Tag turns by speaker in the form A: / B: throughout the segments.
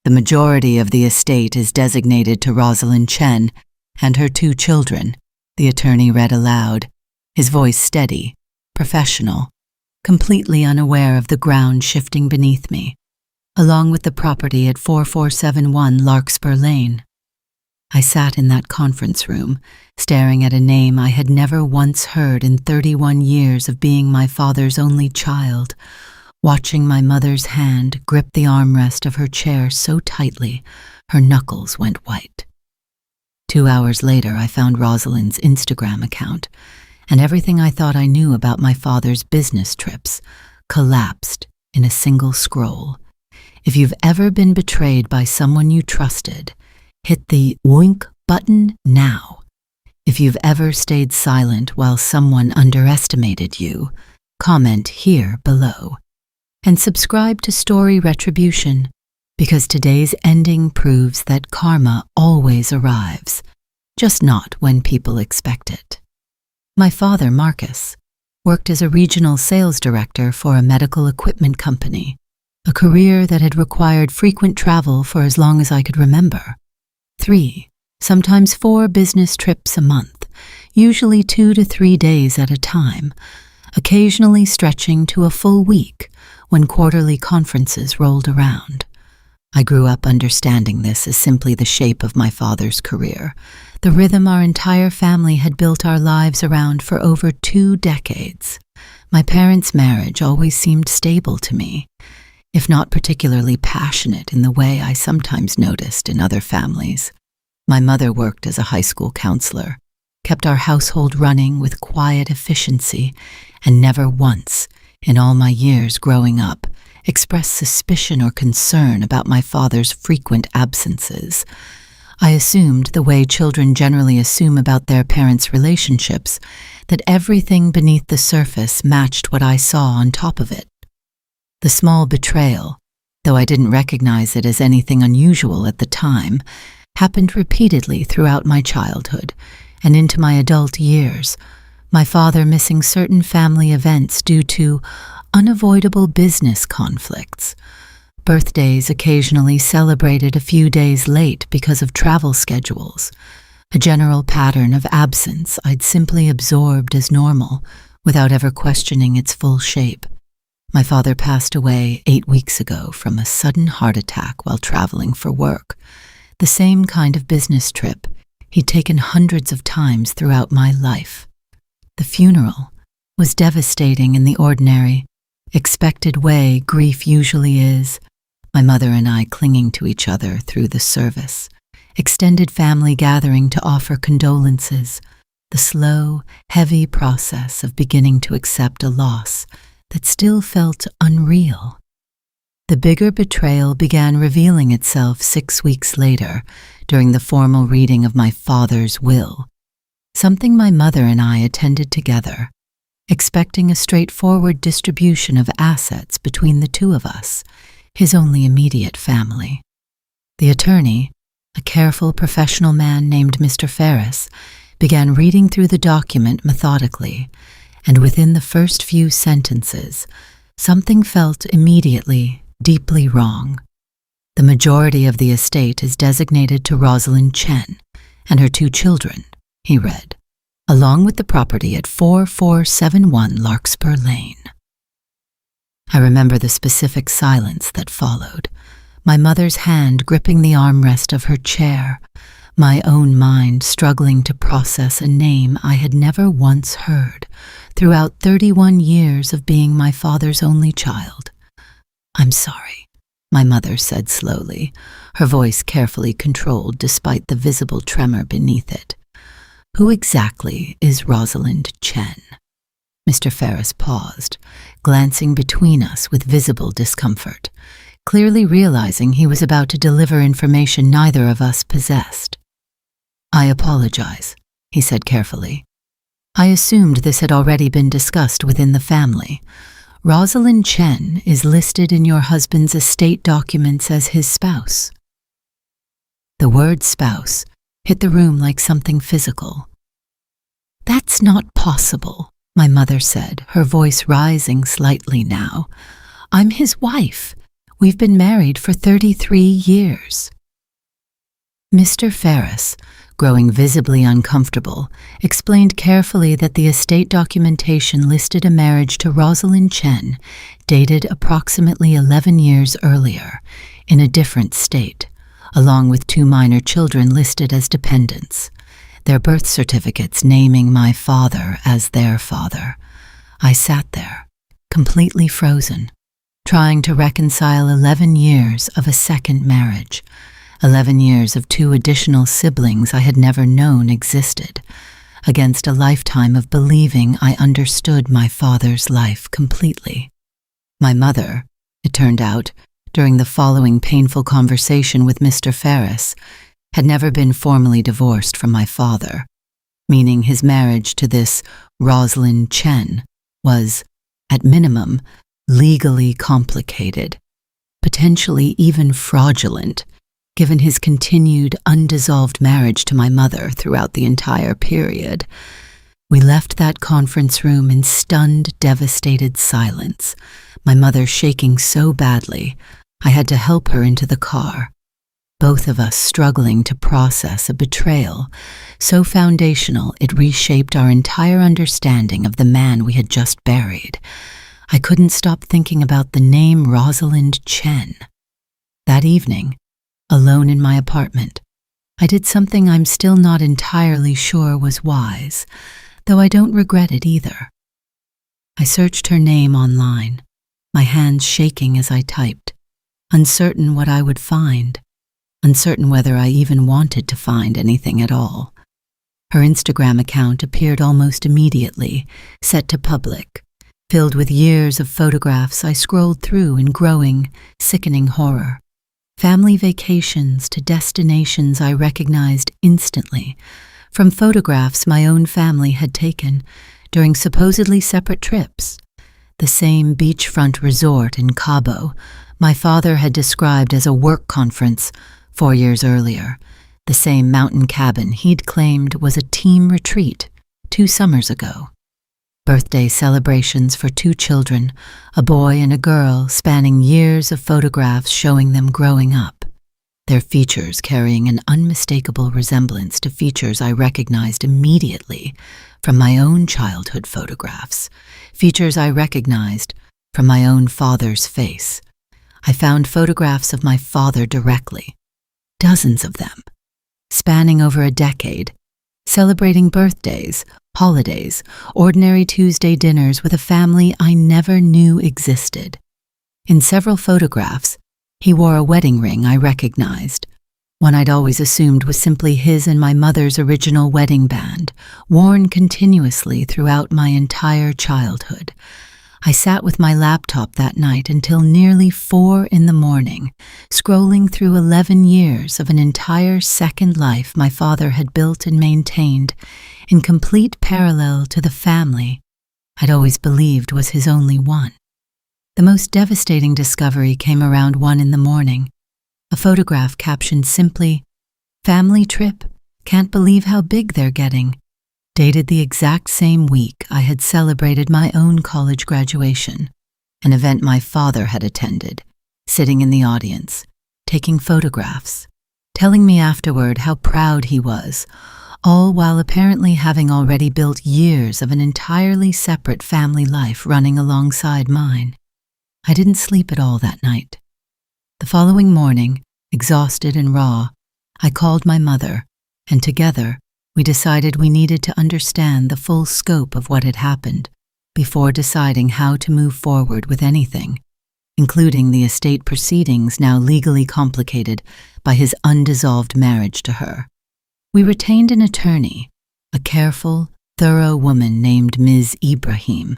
A: The majority of the estate is designated to Rosalind Chen and her 2 children, the attorney read aloud, his voice steady, professional, completely unaware of the ground shifting beneath me, along with the property at 4471 Larkspur Lane. I sat in that conference room, staring at a name I had never once heard in 31 years of being my father's only child, watching my mother's hand grip the armrest of her chair so tightly her knuckles went white. 2 hours later, I found Rosalind's Instagram account, and everything I thought I knew about my father's business trips collapsed in a single scroll. If you've ever been betrayed by someone you trusted, hit the wink button now. If you've ever stayed silent while someone underestimated you, comment here below. And subscribe to Story Retribution, because today's ending proves that karma always arrives, just not when people expect it. My father, Marcus, worked as a regional sales director for a medical equipment company, a career that had required frequent travel for as long as I could remember. 3, sometimes 4 business trips a month, usually 2 to 3 days at a time, occasionally stretching to a full week when quarterly conferences rolled around. I grew up understanding this as simply the shape of my father's career, the rhythm our entire family had built our lives around for over 2 decades. My parents' marriage always seemed stable to me, if not particularly passionate in the way I sometimes noticed in other families. My mother worked as a high school counselor, kept our household running with quiet efficiency, and never once, in all my years growing up, expressed suspicion or concern about my father's frequent absences. I assumed, the way children generally assume about their parents' relationships, that everything beneath the surface matched what I saw on top of it. The small betrayal, though I didn't recognize it as anything unusual at the time, happened repeatedly throughout my childhood and into my adult years, my father missing certain family events due to unavoidable business conflicts, birthdays occasionally celebrated a few days late because of travel schedules, a general pattern of absence I'd simply absorbed as normal without ever questioning its full shape. My father passed away 8 weeks ago from a sudden heart attack while traveling for work, the same kind of business trip he'd taken hundreds of times throughout my life. The funeral was devastating in the ordinary, expected way grief usually is, my mother and I clinging to each other through the service, extended family gathering to offer condolences, the slow, heavy process of beginning to accept a loss that still felt unreal. The bigger betrayal began revealing itself 6 weeks later during the formal reading of my father's will, something my mother and I attended together, expecting a straightforward distribution of assets between the 2 of us, his only immediate family. The attorney, a careful professional man named Mr. Ferris, began reading through the document methodically, and within the first few sentences, something felt immediately deeply wrong. The majority of the estate is designated to Rosalind Chen and her 2 children, he read, along with the property at 4471 Larkspur Lane. I remember the specific silence that followed, my mother's hand gripping the armrest of her chair, my own mind struggling to process a name I had never once heard throughout 31 years of being my father's only child. "I'm sorry," my mother said slowly, her voice carefully controlled despite the visible tremor beneath it. "Who exactly is Rosalind Chen?" Mr. Ferris paused, glancing between us with visible discomfort, clearly realizing he was about to deliver information neither of us possessed. "I apologize," he said carefully. "I assumed this had already been discussed within the family. Rosalind Chen is listed in your husband's estate documents as his spouse." The word spouse hit the room like something physical. "That's not possible," my mother said, her voice rising slightly now. "I'm his wife. We've been married for 33 years. Mr. Ferris, growing visibly uncomfortable, explained carefully that the estate documentation listed a marriage to Rosalind Chen, dated approximately 11 years earlier, in a different state, along with 2 minor children listed as dependents, their birth certificates naming my father as their father. I sat there, completely frozen, trying to reconcile 11 years of a second marriage, 11 years of 2 additional siblings I had never known existed, against a lifetime of believing I understood my father's life completely. My mother, it turned out, during the following painful conversation with Mr. Ferris, had never been formally divorced from my father, meaning his marriage to this Rosalind Chen was, at minimum, legally complicated, potentially even fraudulent, given his continued undissolved marriage to my mother throughout the entire period. We left that conference room in stunned, devastated silence, my mother shaking so badly I had to help her into the car, both of us struggling to process a betrayal so foundational it reshaped our entire understanding of the man we had just buried. I couldn't stop thinking about the name Rosalind Chen. That evening, alone in my apartment, I did something I'm still not entirely sure was wise, though I don't regret it either. I searched her name online, my hands shaking as I typed, uncertain what I would find, uncertain whether I even wanted to find anything at all. Her Instagram account appeared almost immediately, set to public, filled with years of photographs I scrolled through in growing, sickening horror. Family vacations to destinations I recognized instantly, from photographs my own family had taken during supposedly separate trips. The same beachfront resort in Cabo my father had described as a work conference 4 years earlier, the same mountain cabin he'd claimed was a team retreat 2 summers ago. Birthday celebrations for 2 children, a boy and a girl, spanning years of photographs showing them growing up, their features carrying an unmistakable resemblance to features I recognized immediately from my own childhood photographs, features I recognized from my own father's face. I found photographs of my father directly, dozens of them, spanning over a decade, celebrating birthdays, holidays, ordinary Tuesday dinners with a family I never knew existed. In several photographs, he wore a wedding ring I recognized, one I'd always assumed was simply his and my mother's original wedding band, worn continuously throughout my entire childhood. I sat with my laptop that night until nearly 4 in the morning, scrolling through 11 years of an entire second life my father had built and maintained in complete parallel to the family I'd always believed was his only one. The most devastating discovery came around 1 in the morning, a photograph captioned simply, "Family trip, can't believe how big they're getting," dated the exact same week I had celebrated my own college graduation, an event my father had attended, sitting in the audience, taking photographs, telling me afterward how proud he was, all while apparently having already built years of an entirely separate family life running alongside mine. I didn't sleep at all that night. The following morning, exhausted and raw, I called my mother, and together we decided we needed to understand the full scope of what had happened before deciding how to move forward with anything, including the estate proceedings now legally complicated by his undissolved marriage to her. We retained an attorney, a careful, thorough woman named Ms. Ibrahim,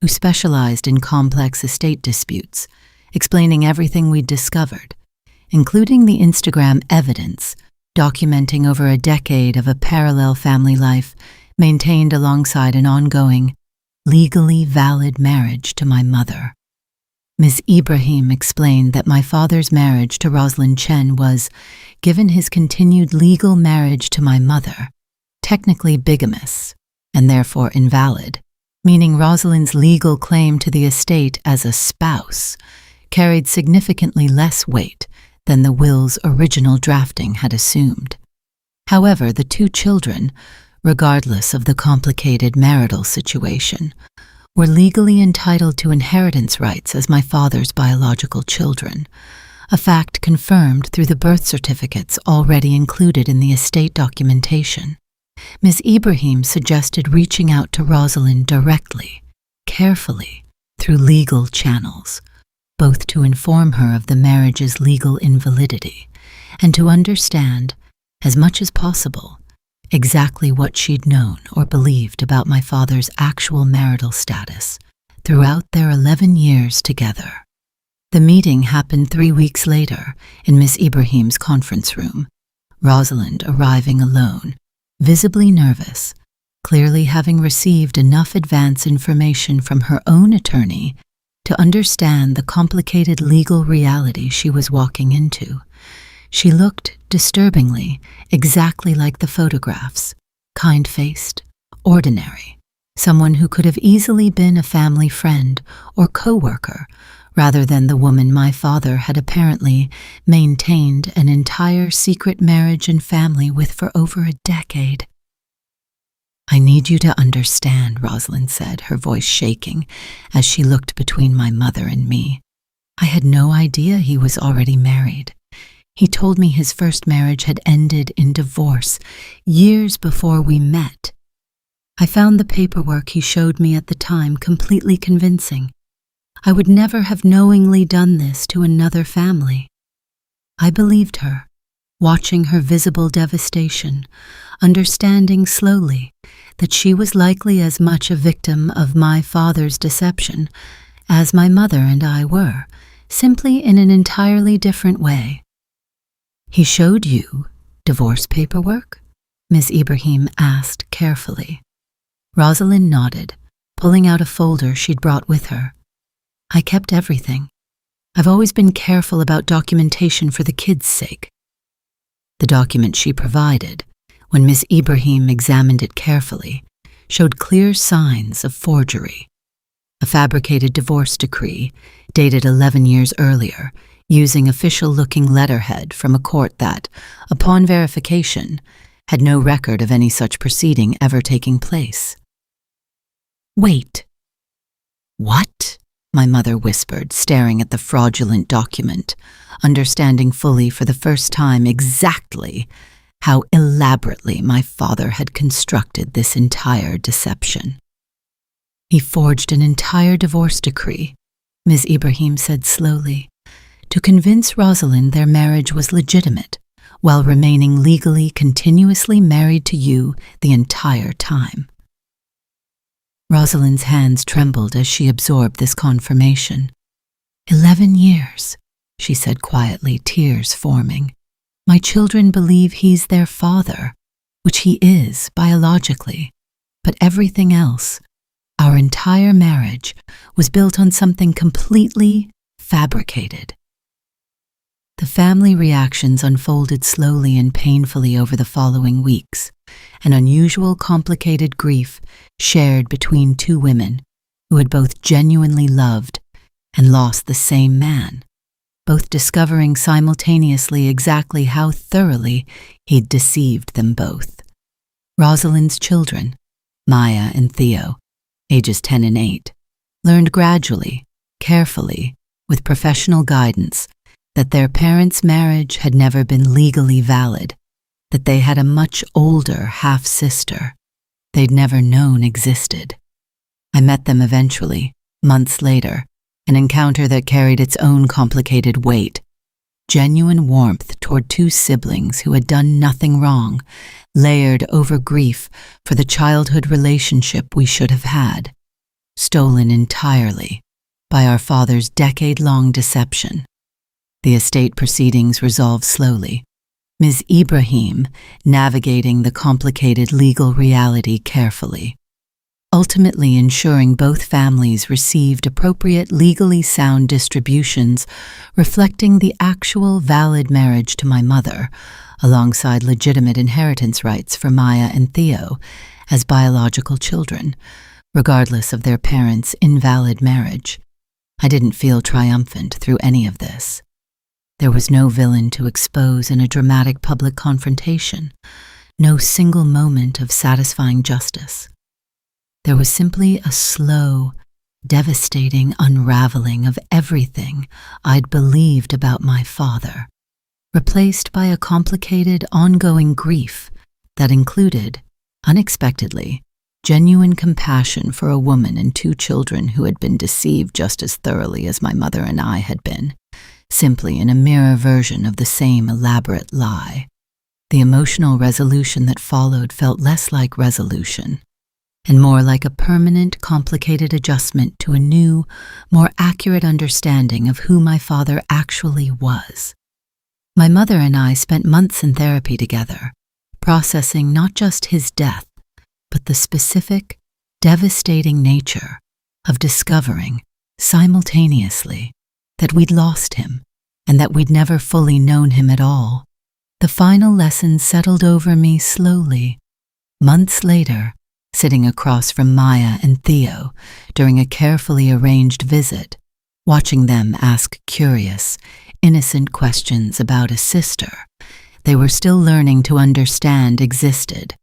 A: who specialized in complex estate disputes, explaining everything we'd discovered, including the Instagram evidence documenting over a decade of a parallel family life maintained alongside an ongoing, legally valid marriage to my mother. Ms. Ibrahim explained that my father's marriage to Rosalind Chen was, given his continued legal marriage to my mother, technically bigamous and therefore invalid, meaning Rosalind's legal claim to the estate as a spouse carried significantly less weight than the will's original drafting had assumed. However, the two children, regardless of the complicated marital situation, were legally entitled to inheritance rights as my father's biological children, a fact confirmed through the birth certificates already included in the estate documentation. Ms. Ibrahim suggested reaching out to Rosalind directly, carefully, through legal channels, both to inform her of the marriage's legal invalidity and to understand, as much as possible, exactly what she'd known or believed about my father's actual marital status throughout their 11 years together. The meeting happened 3 weeks later in Miss Ibrahim's conference room, Rosalind arriving alone, visibly nervous, clearly having received enough advance information from her own attorney to understand the complicated legal reality she was walking into. She looked, disturbingly, exactly like the photographs, kind-faced, ordinary, someone who could have easily been a family friend or co-worker, rather than the woman my father had apparently maintained an entire secret marriage and family with for over a decade. "I need you to understand," Rosalind said, her voice shaking as she looked between my mother and me. "I had no idea he was already married. He told me his first marriage had ended in divorce years before we met. I found the paperwork he showed me at the time completely convincing. I would never have knowingly done this to another family." I believed her, watching her visible devastation, understanding slowly that she was likely as much a victim of my father's deception as my mother and I were, simply in an entirely different way. "He showed you divorce paperwork?" Ms. Ibrahim asked carefully. Rosalind nodded, pulling out a folder she'd brought with her. "I kept everything. I've always been careful about documentation for the kids' sake." The document she provided, when Ms. Ibrahim examined it carefully, showed clear signs of forgery. A fabricated divorce decree, dated 11 years earlier, using official-looking letterhead from a court that, upon verification, had no record of any such proceeding ever taking place. "Wait. What?" my mother whispered, staring at the fraudulent document, understanding fully for the first time exactly how elaborately my father had constructed this entire deception. "He forged an entire divorce decree," Ms. Ibrahim said slowly, "to convince Rosalind their marriage was legitimate, while remaining legally continuously married to you the entire time." Rosalind's hands trembled as she absorbed this confirmation. 11 years, she said quietly, tears forming. "My children believe he's their father, which he is biologically, but everything else, our entire marriage, was built on something completely fabricated." The family reactions unfolded slowly and painfully over the following weeks, an unusual complicated grief shared between two women who had both genuinely loved and lost the same man, both discovering simultaneously exactly how thoroughly he'd deceived them both. Rosalind's children, Maya and Theo, ages 10 and 8, learned gradually, carefully, with professional guidance, that their parents' marriage had never been legally valid, that they had a much older half-sister they'd never known existed. I met them eventually, months later, an encounter that carried its own complicated weight, genuine warmth toward two siblings who had done nothing wrong, layered over grief for the childhood relationship we should have had, stolen entirely by our father's decade-long deception. The estate proceedings resolved slowly, Ms. Ibrahim navigating the complicated legal reality carefully, ultimately ensuring both families received appropriate legally sound distributions reflecting the actual valid marriage to my mother, alongside legitimate inheritance rights for Maya and Theo as biological children, regardless of their parents' invalid marriage. I didn't feel triumphant through any of this. There was no villain to expose in a dramatic public confrontation, no single moment of satisfying justice. There was simply a slow, devastating unraveling of everything I'd believed about my father, replaced by a complicated, ongoing grief that included, unexpectedly, genuine compassion for a woman and 2 children who had been deceived just as thoroughly as my mother and I had been, simply in a mirror version of the same elaborate lie. The emotional resolution that followed felt less like resolution, and more like a permanent, complicated adjustment to a new, more accurate understanding of who my father actually was. My mother and I spent months in therapy together, processing not just his death, but the specific, devastating nature of discovering, simultaneously, that we'd lost him and that we'd never fully known him at all. The final lesson settled over me slowly. Months later, sitting across from Maya and Theo during a carefully arranged visit, watching them ask curious, innocent questions about a sister they were still learning to understand existed.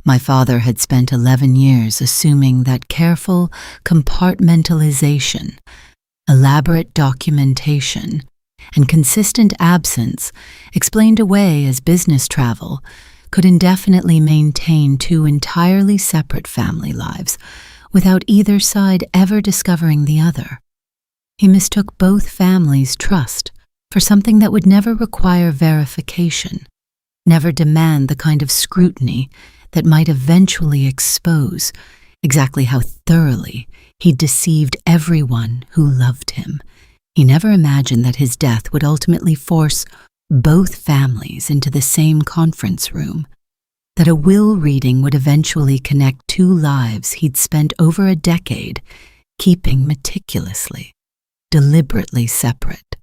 A: My father had spent 11 years assuming that careful compartmentalization, elaborate documentation, and consistent absence explained away as business travel could indefinitely maintain 2 entirely separate family lives without either side ever discovering the other. He mistook both families' trust for something that would never require verification, never demand the kind of scrutiny that might eventually expose exactly how thoroughly he'd deceived everyone who loved him. He never imagined that his death would ultimately force both families into the same conference room, that a will reading would eventually connect 2 lives he'd spent over a decade keeping meticulously, deliberately separate.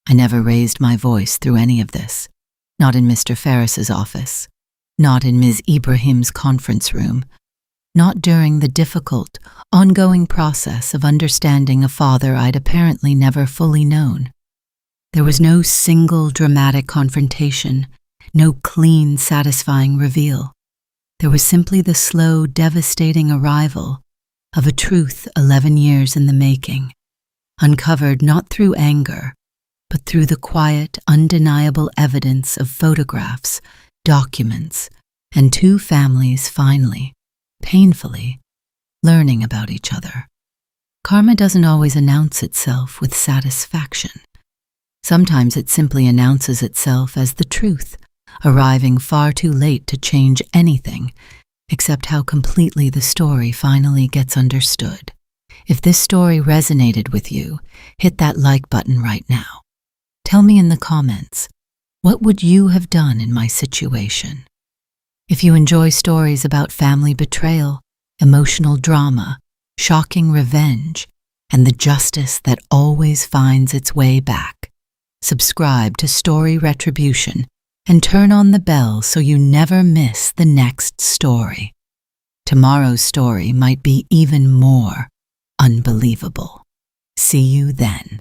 A: I never raised my voice through any of this, not in Mr. Ferris's office, not in Ms. Ibrahim's conference room, not during the difficult, ongoing process of understanding a father I'd apparently never fully known. There was no single dramatic confrontation, no clean, satisfying reveal. There was simply the slow, devastating arrival of a truth 11 years in the making, uncovered not through anger, but through the quiet, undeniable evidence of photographs, documents, and 2 families finally, painfully, learning about each other. Karma doesn't always announce itself with satisfaction. Sometimes it simply announces itself as the truth, arriving far too late to change anything except how completely the story finally gets understood. If this story resonated with you, hit that like button right now. Tell me in the comments, what would you have done in my situation? If you enjoy stories about family betrayal, emotional drama, shocking revenge, and the justice that always finds its way back, subscribe to Story Retribution and turn on the bell so you never miss the next story. Tomorrow's story might be even more unbelievable. See you then.